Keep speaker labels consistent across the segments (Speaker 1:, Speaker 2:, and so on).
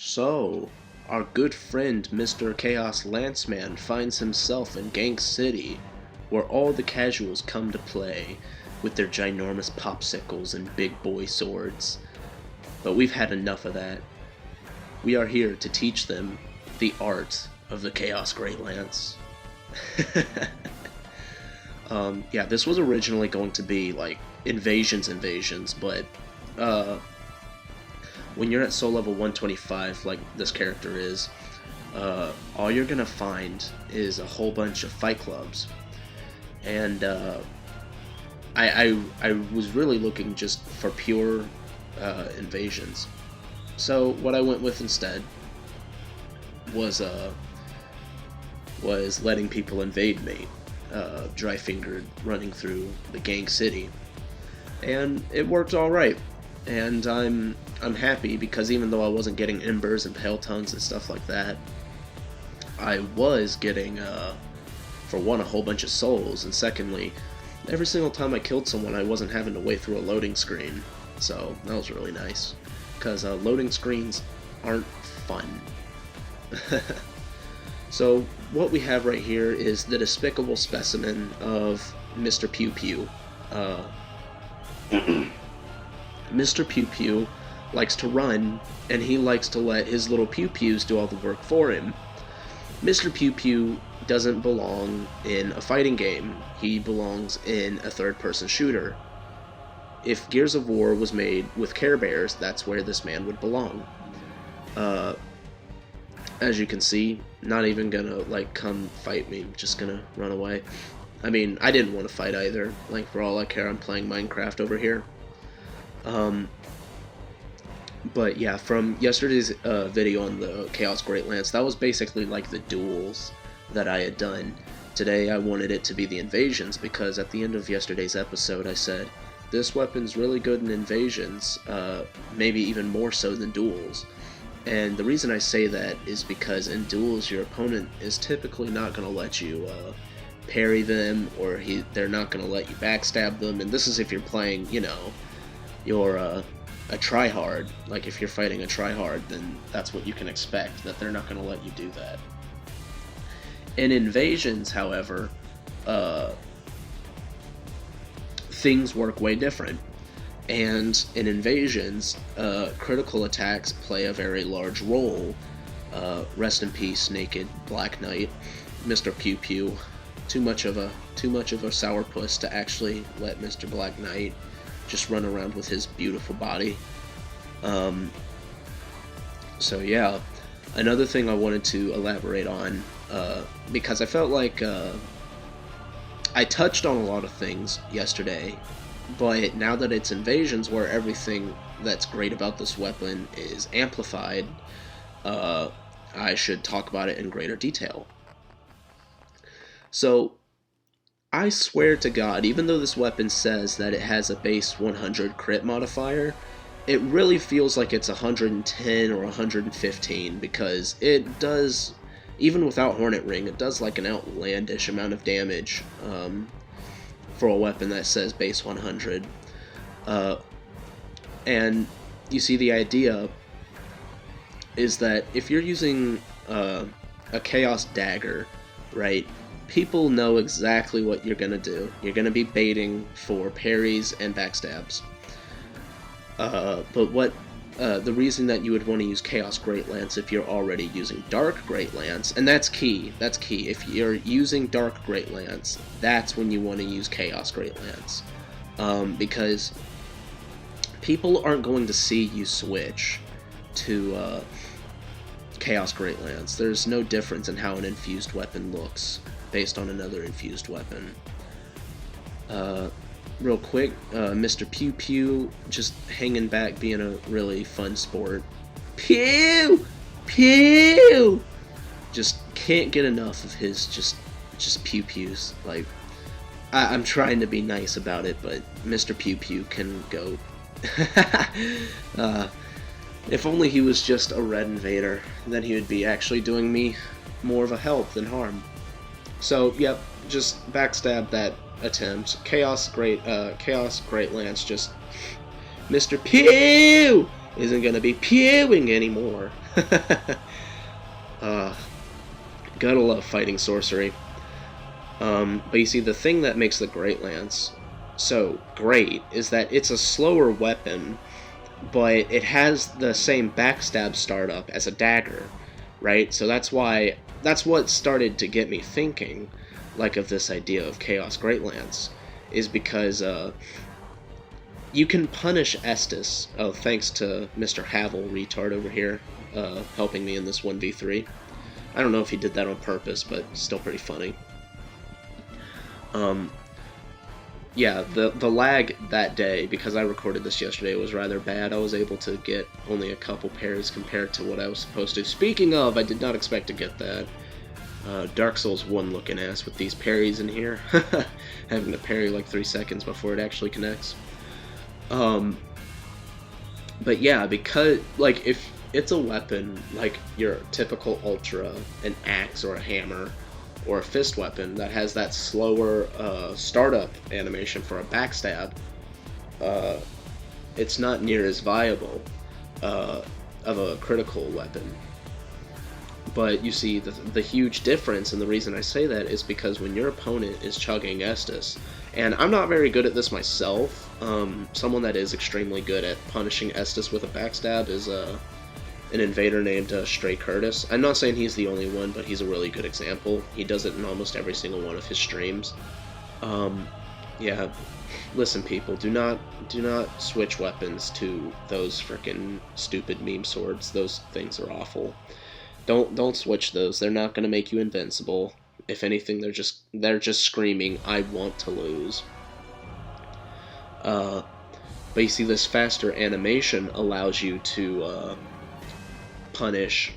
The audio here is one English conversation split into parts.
Speaker 1: So, our good friend Mr. Chaos Lanceman finds himself in Gank City, where all the casuals come to play with their ginormous popsicles and big boy swords. But we've had enough of that. We are here to teach them the art of the Chaos Great Lance. Yeah, this was originally going to be like invasions, but when you're at soul level 125, like this character is, all you're gonna find is a whole bunch of fight clubs, and I was really looking just for pure invasions. So what I went with instead was letting people invade me, dry-fingered, running through the Gank City, and it worked all right. And I'm happy because even though I wasn't getting embers and pale tongues and stuff like that, I was getting, for one, a whole bunch of souls, and secondly, every single time I killed someone, I wasn't having to wait through a loading screen. So that was really nice, because loading screens aren't fun. So what we have right here is the despicable specimen of Mr. Pew Pew. Mr. Pew Pew likes to run, and he likes to let his little pew pews do all the work for him. Mr. Pew Pew doesn't belong in a fighting game. He belongs in a third-person shooter. If Gears of War was made with Care Bears, that's where this man would belong. As you can see, not even gonna, like, come fight me, just gonna run away. I mean, I didn't want to fight either. Like, for all I care, I'm playing Minecraft over here. But yeah, from yesterday's video on the Chaos Great Lance, that was basically like the duels that I had done. Today I wanted it to be the invasions, because at the end of yesterday's episode I said, this weapon's really good in invasions, maybe even more so than duels. And the reason I say that is because in duels your opponent is typically not going to let you parry them, or they're not going to let you backstab them, and this is if you're playing, you know, you're a tryhard. Like, if you're fighting a tryhard, then that's what you can expect, that they're not going to let you do that. In invasions, however, things work way different. And in invasions, critical attacks play a very large role. Rest in peace, Naked Black Knight, Mr. Pew Pew. Too much of a sourpuss to actually let Mr. Black Knight just run around with his beautiful body. So yeah, another thing I wanted to elaborate on, because I felt like I touched on a lot of things yesterday, but now that it's invasions where everything that's great about this weapon is amplified, I should talk about it in greater detail. So, I swear to God, even though this weapon says that it has a base 100 crit modifier, it really feels like it's 110 or 115, because it does, even without Hornet Ring, it does like an outlandish amount of damage for a weapon that says base 100. And you see, the idea is that if you're using a Chaos Dagger, right, people know exactly what you're going to do. You're going to be baiting for parries and backstabs. But what the reason that you would want to use Chaos Great Lance if you're already using Dark Great Lance, and that's key, if you're using Dark Great Lance, that's when you want to use Chaos Great Lance. Because people aren't going to see you switch to Chaos Great Lance. There's no difference in how an infused weapon looks based on another infused weapon. Real quick, Mr. Pew Pew just hanging back, being a really fun sport. Pew! Pew! Just can't get enough of his just pew pews. Like, I'm trying to be nice about it, but Mr. Pew Pew can go. If only he was just a red invader, then he would be actually doing me more of a help than harm. So, yep, just backstab that attempt. Chaos Great Lance just... Mr. Pew isn't gonna be pewing anymore. uh, gotta love fighting sorcery. But you see, the thing that makes the Great Lance so great is that it's a slower weapon, but it has the same backstab startup as a dagger, right? So that's what started to get me thinking, like, of this idea of Chaos Great Lance, is because you can punish Estus. Oh, thanks to Mr. Havel, retard over here, helping me in this 1v3. I don't know if he did that on purpose, but still pretty funny. Yeah, the lag that day, because I recorded this yesterday, was rather bad. I was able to get only a couple parries compared to what I was supposed to. Speaking of, I did not expect to get that. Dark Souls 1 looking ass with these parries in here. Having to parry like 3 seconds before it actually connects. But yeah, because, like, if it's a weapon, like your typical Ultra, an axe or a hammer, or a fist weapon that has that slower startup animation for a backstab, it's not near as viable of a critical weapon. But you see, the huge difference, and the reason I say that is because when your opponent is chugging Estus, and I'm not very good at this myself, someone that is extremely good at punishing Estus with a backstab is an invader named Stray Curtis. I'm not saying he's the only one, but he's a really good example. He does it in almost every single one of his streams. Yeah, listen, people, do not switch weapons to those frickin' stupid meme swords. Those things are awful. Don't switch those. They're not gonna make you invincible. If anything, they're just screaming, "I want to lose." But you see, this faster animation allows you to punish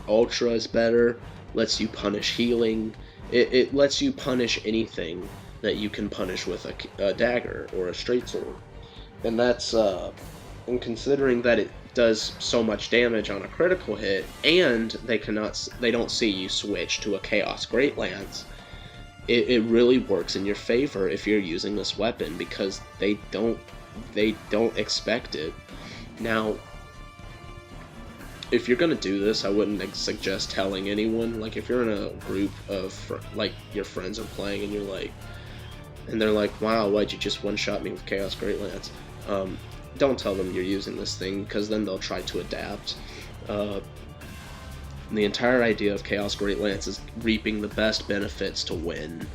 Speaker 1: ultras better, lets you punish healing. It lets you punish anything that you can punish with a dagger or a straight sword. And that's, and considering that it does so much damage on a critical hit, and they don't see you switch to a Chaos Great Lance, it really works in your favor if you're using this weapon, because they don't expect it. Now, if you're gonna do this, I wouldn't suggest telling anyone. Like, if you're in a group of like your friends are playing and they're like, "Wow, why'd you just one-shot me with Chaos Great Lance?" Don't tell them you're using this thing, because then they'll try to adapt. The entire idea of Chaos Great Lance is reaping the best benefits to win.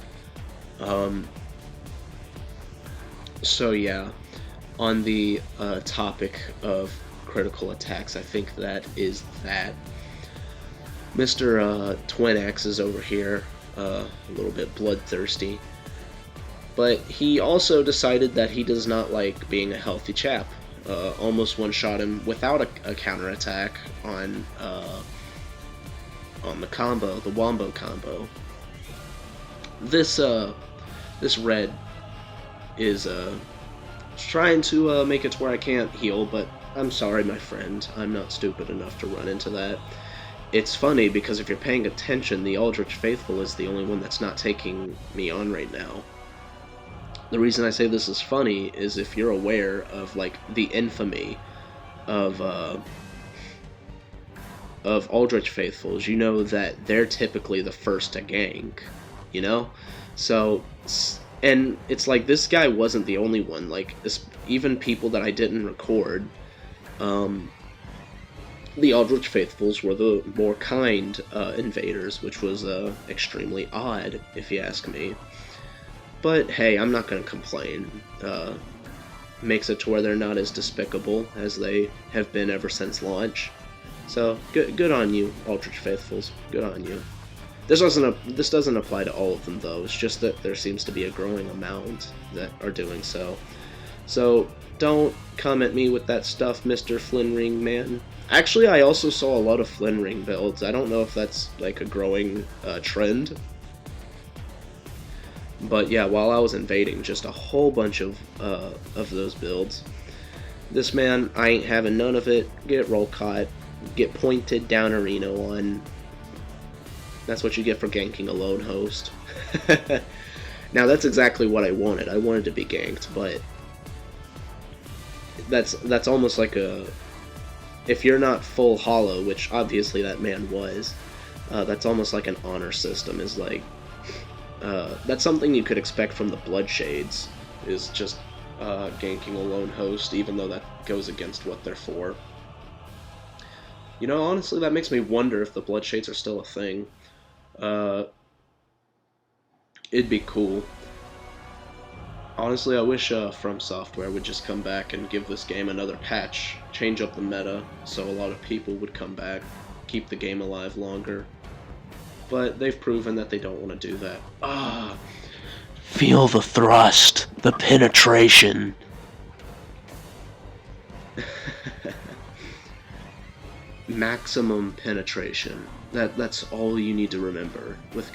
Speaker 1: So yeah, on the topic of critical attacks, I think that is that. Mr. Twin Axe is over here, a little bit bloodthirsty. But he also decided that he does not like being a healthy chap. Almost one-shot him without a counterattack on the combo, the Wombo combo. This red is trying to make it to where I can't heal, but I'm sorry, my friend. I'm not stupid enough to run into that. It's funny, because if you're paying attention, the Eldritch Faithful is the only one that's not taking me on right now. The reason I say this is funny is if you're aware of, like, the infamy of Eldritch Faithfuls, you know that they're typically the first to gank, you know? So, and it's like, this guy wasn't the only one. Like, even people that I didn't record, the Eldritch Faithfuls were the more kind invaders, which was extremely odd, if you ask me. But hey, I'm not going to complain. Makes it to where they're not as despicable as they have been ever since launch. So, good on you, Eldritch Faithfuls. Good on you. This doesn't apply to all of them, though. It's just that there seems to be a growing amount that are doing so. So, don't come at me with that stuff, Mr. Flinring man. Actually, I also saw a lot of Flinring builds. I don't know if that's like a growing trend. But yeah, while I was invading, just a whole bunch of those builds. This man, I ain't having none of it. Get roll caught, get pointed down arena on. That's what you get for ganking a lone host. Now that's exactly what I wanted. I wanted to be ganked, but that's almost like if you're not full hollow, which obviously that man was, that's almost like an honor system. Is like that's something you could expect from the Bloodshades, is just ganking a lone host, even though that goes against what they're for. You know, honestly, that makes me wonder if the Bloodshades are still a thing. It'd be cool. Honestly, I wish From Software would just come back and give this game another patch, change up the meta, so a lot of people would come back, keep the game alive longer. But they've proven that they don't want to do that.
Speaker 2: Feel the thrust, the penetration.
Speaker 1: Maximum penetration. That's all you need to remember with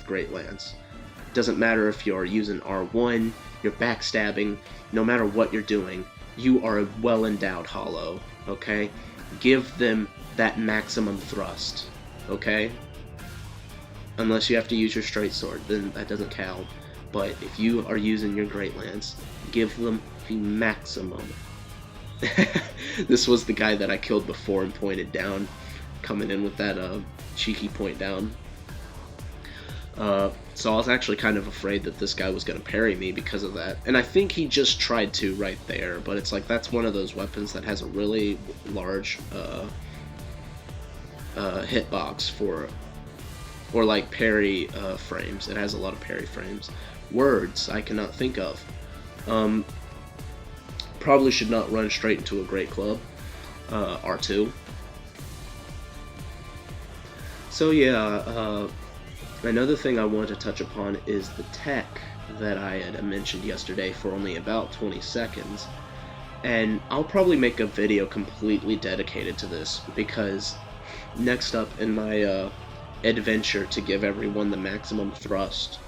Speaker 1: Great Lance. Doesn't matter if you're using R1, you're backstabbing, no matter what you're doing, you are a well-endowed hollow, okay? Give them that maximum thrust, okay? Unless you have to use your straight sword, then that doesn't count. But if you are using your Great Lance, give them the maximum. This was the guy that I killed before and pointed down, coming in with that cheeky point down. So I was actually kind of afraid that this guy was going to parry me because of that. And I think he just tried to right there, but it's like that's one of those weapons that has a really large hitbox for, or like parry frames. It has a lot of parry frames. Words I cannot think of. Probably should not run straight into a Great Club. R2. So yeah, another thing I want to touch upon is the tech that I had mentioned yesterday for only about 20 seconds. And I'll probably make a video completely dedicated to this, because next up in my adventure to give everyone the maximum thrust,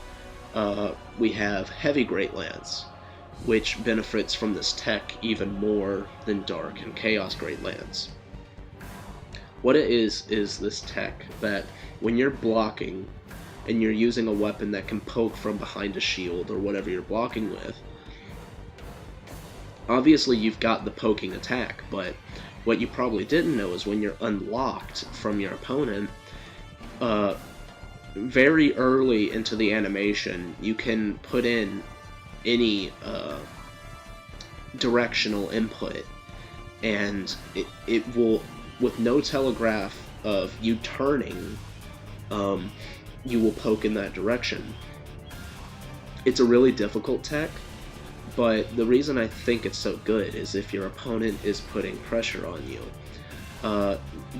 Speaker 1: we have Heavy Great Lance, which benefits from this tech even more than Dark and Chaos Great Lance. What it is this tech that when you're blocking and you're using a weapon that can poke from behind a shield or whatever you're blocking with, obviously you've got the poking attack, but what you probably didn't know is when you're unlocked from your opponent, very early into the animation, you can put in any directional input, and it will, with no telegraph of you turning, you will poke in that direction. It's a really difficult tech, but the reason I think it's so good is if your opponent is putting pressure on you.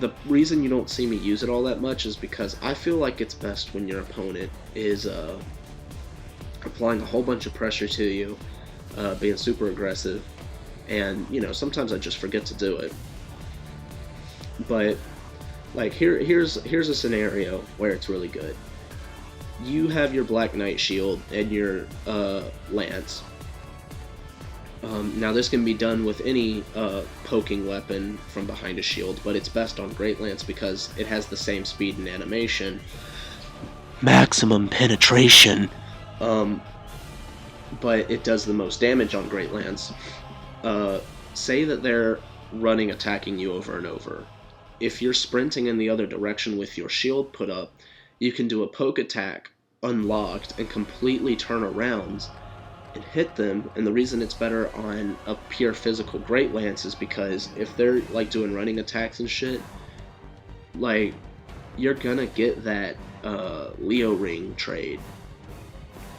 Speaker 1: The reason you don't see me use it all that much is because I feel like it's best when your opponent is applying a whole bunch of pressure to you, being super aggressive, and you know, sometimes I just forget to do it. But like here's a scenario where it's really good. You have your Black Knight shield and your lance. Now this can be done with any poking weapon from behind a shield, but it's best on Great Lance because it has the same speed and animation.
Speaker 2: Maximum penetration.
Speaker 1: But it does the most damage on Great Lance. Say that they're running attacking you over and over. If you're sprinting in the other direction with your shield put up, you can do a poke attack unlocked and completely turn around and hit them. And the reason it's better on a pure physical Great Lance is because if they're like doing running attacks and shit, like you're gonna get that Leo ring trade.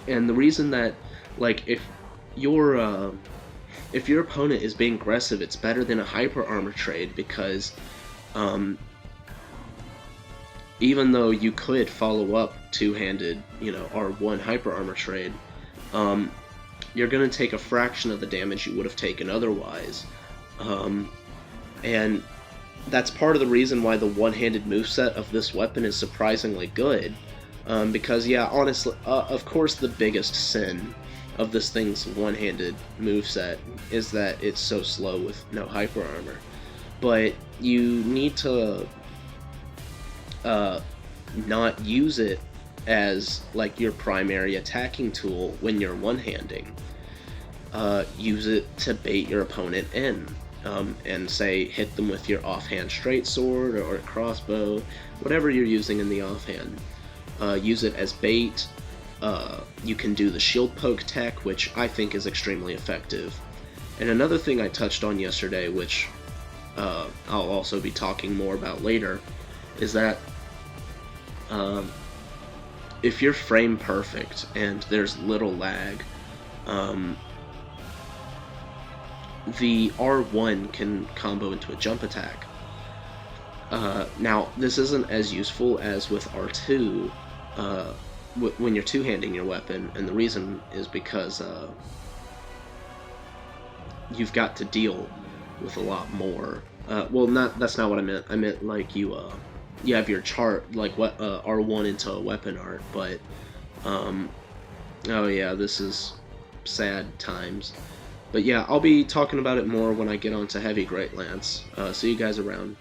Speaker 1: And the reason that, like, if your opponent is being aggressive, it's better than a hyper armor trade, because even though you could follow up two-handed, you know, R1 hyper armor trade, you're gonna take a fraction of the damage you would have taken otherwise, and that's part of the reason why the one-handed moveset of this weapon is surprisingly good. Because, yeah, honestly, of course the biggest sin of this thing's one-handed moveset is that it's so slow with no hyper armor. But you need to not use it as, like, your primary attacking tool when you're one-handing. Use it to bait your opponent in. and say hit them with your offhand straight sword or crossbow, whatever you're using in the offhand. Use it as bait. You can do the shield poke tech, which I think is extremely effective. And another thing I touched on yesterday, which I'll also be talking more about later, is that if you're frame perfect and there's little lag, the R1 can combo into a jump attack. Now, this isn't as useful as with R2 when you're two-handing your weapon, and the reason is because you've got to deal with a lot more. Well, that's not what I meant. I meant like you have your chart, like what R1 into a weapon art, but oh yeah, this is sad times. But yeah, I'll be talking about it more when I get onto Heavy Great Lance. See you guys around.